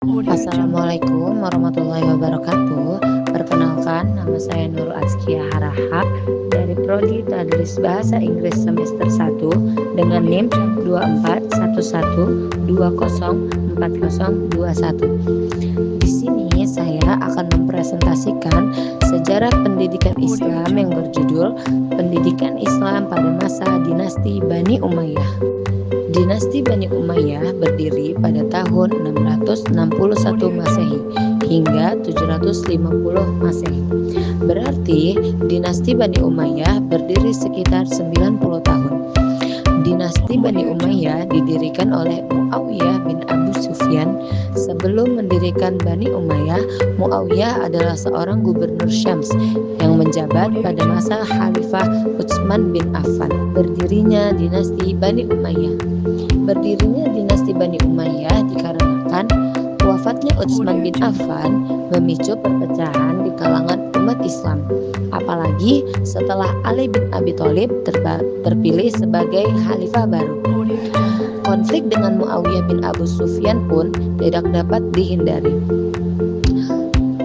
Assalamualaikum warahmatullahi wabarakatuh. Perkenalkan, nama saya Nurul Azkia Haraha dari Prodi Tadris Bahasa Inggris semester 1 dengan NIM 2411204021. Di sini saya akan mempresentasikan sejarah pendidikan Islam yang berjudul Pendidikan Islam pada masa dinasti Bani Umayyah. Dinasti Bani Umayyah berdiri pada tahun 661 Masehi hingga 750 Masehi. Berarti dinasti Bani Umayyah berdiri sekitar 90 tahun. Dinasti Bani Umayyah didirikan oleh Muawiyah bin Abu Sufyan. Sebelum mendirikan Bani Umayyah, Muawiyah adalah seorang gubernur Syams yang menjabat pada masa Khalifah Utsman bin Affan. Berdirinya dinasti Bani Umayyah. Berdirinya dinasti Bani Umayyah dikarenakan wafatnya Utsman bin Affan memicu perpecahan di kalangan umat Islam, apalagi setelah Ali bin Abi Thalib terpilih sebagai khalifah baru. Konflik dengan Muawiyah bin Abu Sufyan pun tidak dapat dihindari.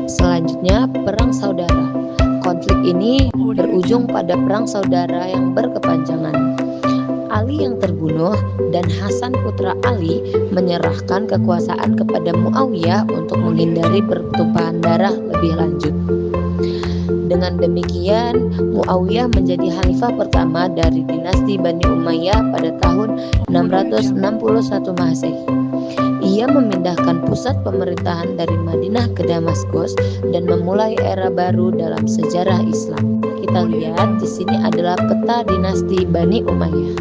Selanjutnya, perang saudara. Konflik ini berujung pada perang saudara yang berkepanjangan. Ali yang terbunuh dan Hasan putra Ali menyerahkan kekuasaan kepada Muawiyah untuk menghindari pertumpahan darah lebih lanjut. Dengan demikian, Muawiyah menjadi khalifah pertama dari dinasti Bani Umayyah pada tahun 661 Masehi. Ia memindahkan pusat pemerintahan dari Madinah ke Damaskus dan memulai era baru dalam sejarah Islam. Kita lihat di sini adalah peta dinasti Bani Umayyah.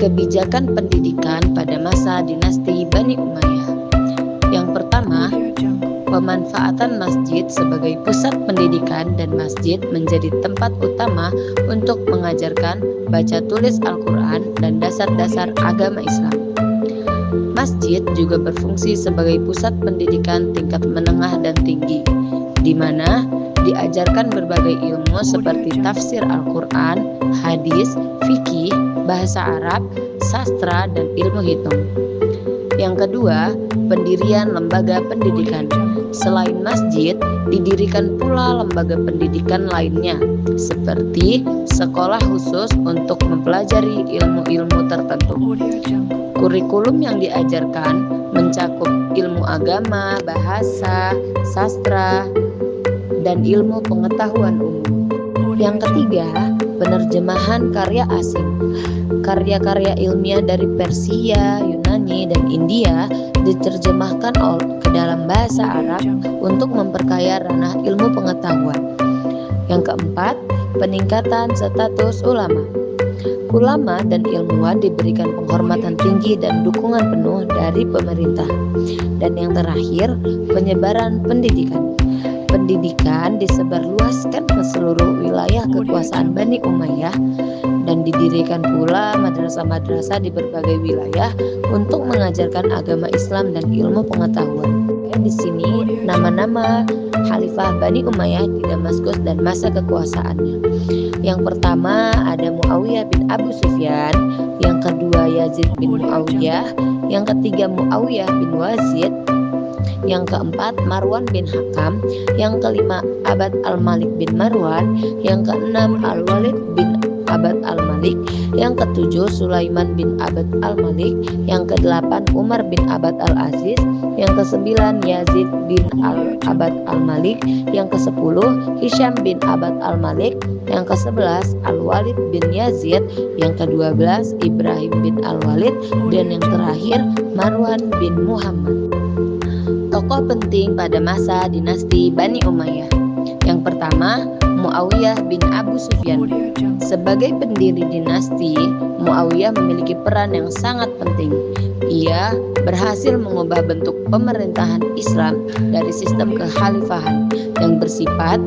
Kebijakan pendidikan pada masa dinasti Bani Umayyah. Yang pertama, pemanfaatan masjid sebagai pusat pendidikan dan masjid menjadi tempat utama untuk mengajarkan baca tulis Al-Quran dan dasar-dasar agama Islam. Masjid juga berfungsi sebagai pusat pendidikan tingkat menengah dan tinggi, di mana diajarkan berbagai ilmu seperti tafsir Al-Quran, hadis, fikih, bahasa Arab, sastra, dan ilmu hitung. Yang kedua, pendirian lembaga pendidikan. Selain masjid, didirikan pula lembaga pendidikan lainnya, seperti sekolah khusus untuk mempelajari ilmu-ilmu tertentu. Kurikulum yang diajarkan mencakup ilmu agama, bahasa, sastra, dan ilmu pengetahuan umum. Yang ketiga, penerjemahan karya asing. Karya-karya ilmiah dari Persia, Yunani, dan India diterjemahkan ke dalam bahasa Arab untuk memperkaya ranah ilmu pengetahuan. Yang keempat, peningkatan status ulama. Ulama dan ilmuwan diberikan penghormatan tinggi dan dukungan penuh dari pemerintah. Dan yang terakhir, penyebaran pendidikan. Pendidikan disebarluaskan ke seluruh wilayah kekuasaan Bani Umayyah dan didirikan pula madrasah-madrasah di berbagai wilayah untuk mengajarkan agama Islam dan ilmu pengetahuan. Di sini nama-nama Khalifah Bani Umayyah di Damaskus dan masa kekuasaannya. Yang pertama ada Muawiyah bin Abu Sufyan, yang kedua Yazid bin Muawiyah, yang ketiga Muawiyah bin Wazid, yang keempat Marwan bin Hakam, yang kelima Abad al-Malik bin Marwan, yang keenam Al-Walid bin Abad al-Malik, yang ketujuh Sulaiman bin Abad al-Malik, yang kedelapan Umar bin Abad al-Aziz, yang kesembilan Yazid bin Abad al-Malik, yang kesepuluh Hisham bin Abad al-Malik, yang ke-11 Al-Walid bin Yazid, yang ke-12 Ibrahim bin Al-Walid, dan yang terakhir Marwan bin Muhammad. Tokoh penting pada masa dinasti Bani Umayyah. Yang pertama, Muawiyah bin Abu Sufyan. Sebagai pendiri dinasti, Muawiyah memiliki peran yang sangat penting. Ia berhasil mengubah bentuk pemerintahan Islam dari sistem kekhalifahan yang bersifat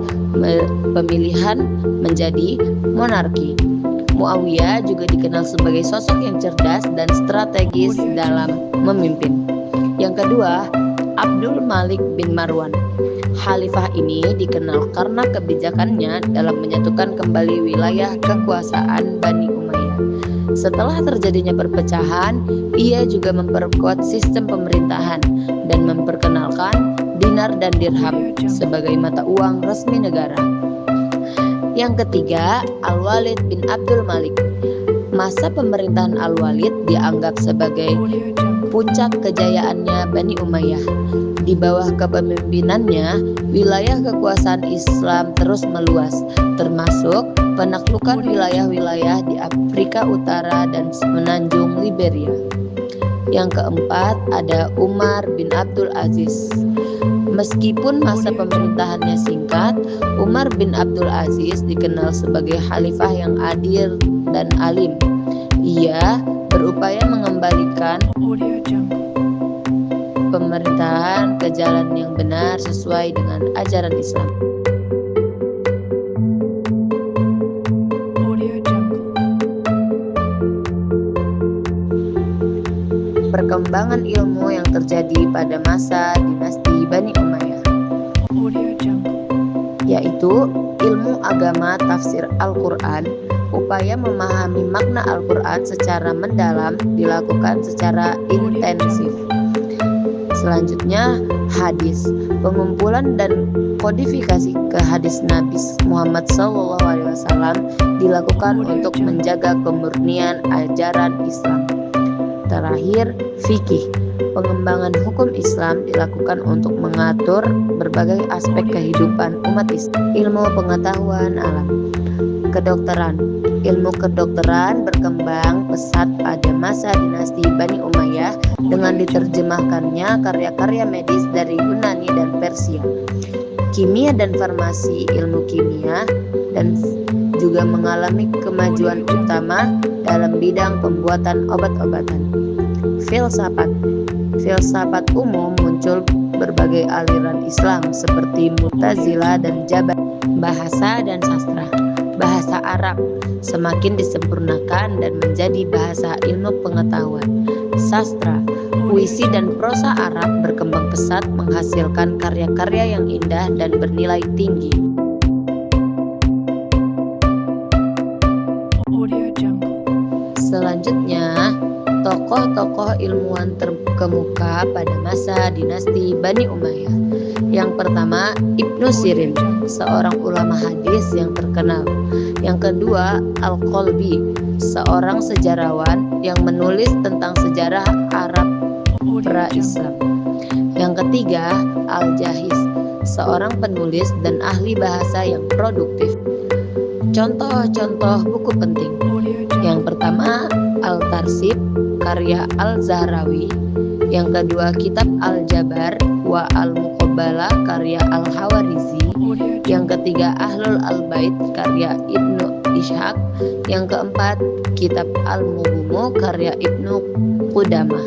pemilihan menjadi monarki. Muawiyah juga dikenal sebagai sosok yang cerdas dan strategis dalam memimpin. Yang kedua, Abdul Malik bin Marwan. Khalifah ini dikenal karena kebijakannya dalam menyatukan kembali wilayah kekuasaan Bani Umayyah. Setelah terjadinya perpecahan, ia juga memperkuat sistem pemerintahan dan memperkenalkan dinar dan dirham sebagai mata uang resmi negara. Yang ketiga, Al-Walid bin Abdul Malik. Masa pemerintahan Al-Walid dianggap sebagai puncak kejayaannya Bani Umayyah. Di bawah kepemimpinannya, wilayah kekuasaan Islam terus meluas, termasuk penaklukan wilayah-wilayah di Afrika Utara dan semenanjung Liberia. Yang keempat ada Umar bin Abdul Aziz. Meskipun masa pemerintahannya singkat, Umar bin Abdul Aziz dikenal sebagai khalifah yang adil dan alim. Ia berupaya mengembalikan pemerintahan ke jalan yang benar sesuai dengan ajaran Islam. Perkembangan ilmu yang terjadi pada masa dinasti Bani Umayyah, yaitu ilmu agama tafsir Al-Quran. Upaya memahami makna Al-Quran secara mendalam dilakukan secara intensif. Selanjutnya, hadis, pengumpulan dan kodifikasi ke hadis Nabi Muhammad SAW dilakukan untuk menjaga kemurnian ajaran Islam. Terakhir, fikih, pengembangan hukum Islam dilakukan untuk mengatur berbagai aspek kehidupan umat Islam. Ilmu pengetahuan alam, kedokteran. Ilmu kedokteran berkembang pesat pada masa dinasti Bani Umayyah dengan diterjemahkannya karya-karya medis dari Yunani dan Persia. Kimia dan farmasi, ilmu kimia dan juga mengalami kemajuan utama dalam bidang pembuatan obat-obatan. Filsafat. Filsafat umum muncul berbagai aliran Islam seperti Mu'tazilah dan Jabar. Bahasa dan sastra. Bahasa Arab semakin disempurnakan dan menjadi bahasa ilmu pengetahuan. Sastra, puisi dan prosa Arab berkembang pesat menghasilkan karya-karya yang indah dan bernilai tinggi. Selanjutnya, tokoh-tokoh ilmuwan terkemuka pada masa dinasti Bani Umayyah. Yang pertama, Ibnu Sirin, seorang ulama hadis yang terkenal. Yang kedua, Al-Qalbi, seorang sejarawan yang menulis tentang sejarah Arab pra-Islam. Yang ketiga, Al-Jahiz, seorang penulis dan ahli bahasa yang produktif. Contoh-contoh buku penting. Yang pertama, Al-Tarsib, karya Al-Zahrawi. Yang kedua, kitab Al-Jabar wa Al-Muqabbalah, karya Al-Hawarizi. Yang ketiga, Ahlul Al-Bait, karya Ibnu Ishaq. Yang keempat, kitab Al-Mughni, karya Ibnu Qudamah.